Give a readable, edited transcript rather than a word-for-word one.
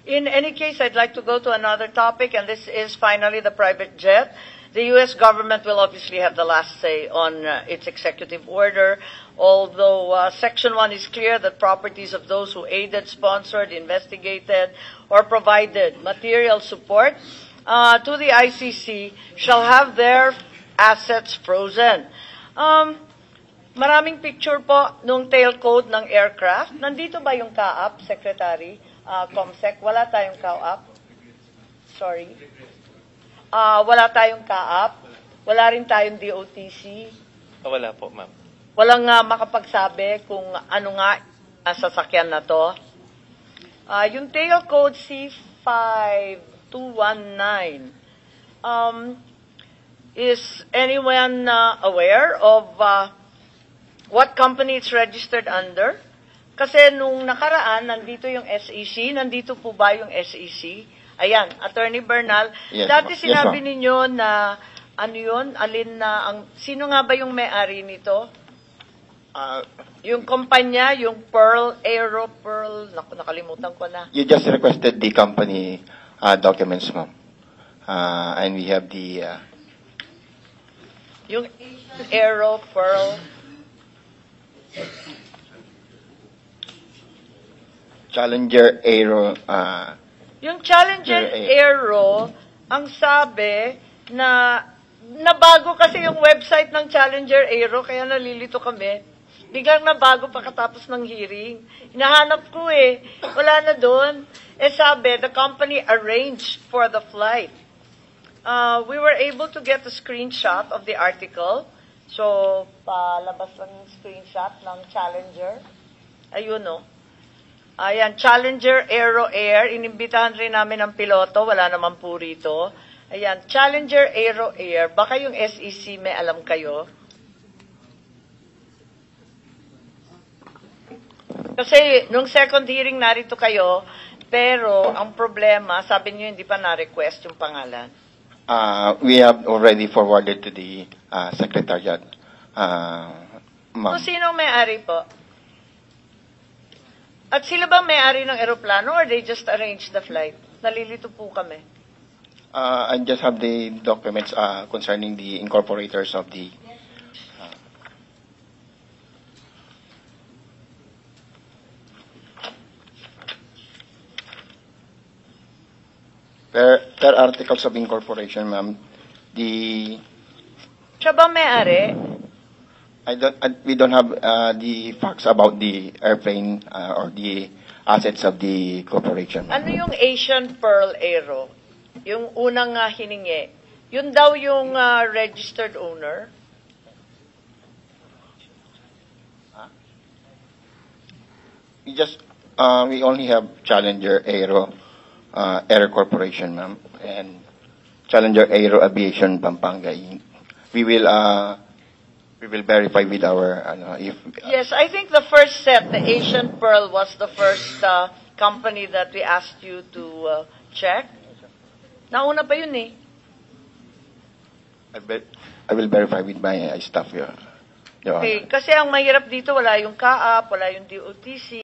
In any case, I'd like to go to another topic, and this is finally the private jet. The U.S. government will obviously have the last say on its executive order, although Section 1 is clear that properties of those who aided, sponsored, investigated, or provided material support to the ICC shall have their assets frozen. Maraming picture po nung tailcode ng aircraft. Nandito ba yung CAAP, Secretary? Comsec, wala tayong CAAP. Sorry. Wala tayong CAAP. Wala rin tayong DOTC. Wala po, ma'am. Walang makapagsabi kung ano nga sasakyan na to. Yung tailcode C5219, is anyone aware of what company it's registered under? Kasi nung nakaraan, nandito yung SEC. Nandito po ba yung SEC? Ayan, Attorney Bernal. Yes, dati sinabi yes, ninyo na, ano yun, alin na, sino nga ba yung may-ari nito? Yung kumpanya, yung Pearl, Aero Pearl, nakalimutan ko na. You just requested the company documents, ma'am. And we have the... Yung Aero Pearl. Challenger Aero... Yung Challenger Aero, ang sabi na nabago kasi yung website ng Challenger Aero, kaya nalilito kami. Biglang nabago pagkatapos ng hearing. Hinahanap ko wala na doon. Sabi, the company arranged for the flight. We were able to get a screenshot of the article. So, palabas lang yung screenshot ng Challenger. Ayun Ayan, Challenger Aero Air. Inimbitahan rin namin ang piloto. Wala naman po rito. Ayan, Challenger Aero Air. Baka yung SEC may alam kayo. Kasi nung second hearing narito kayo, pero ang problema, sabi niyo hindi pa na-request yung pangalan. We have already forwarded to the Secretariat. So, Ma'am. sino may-ari po? At sila bang may-ari ng eroplano or they just arranged the flight? Nalilito po kami. I just have the documents concerning the incorporators of the... Per articles of incorporation, ma'am, the... Siya ba may-ari? We don't have the facts about the airplane or the assets of the corporation. Ano yung Asian Pearl Aero? Yung unang hiningi. Yun daw yung registered owner? We only have Challenger Aero Air Corporation, ma'am, and Challenger Aero Aviation Pampanga. We will verify with our if. Yes, I think the first set, the Asian Pearl, was the first company that we asked you to check. Nauna pa yun I will verify with my staff, Your Honor. Okay, kasi ang mahirap dito, wala yung CAAP, wala yung DOTC.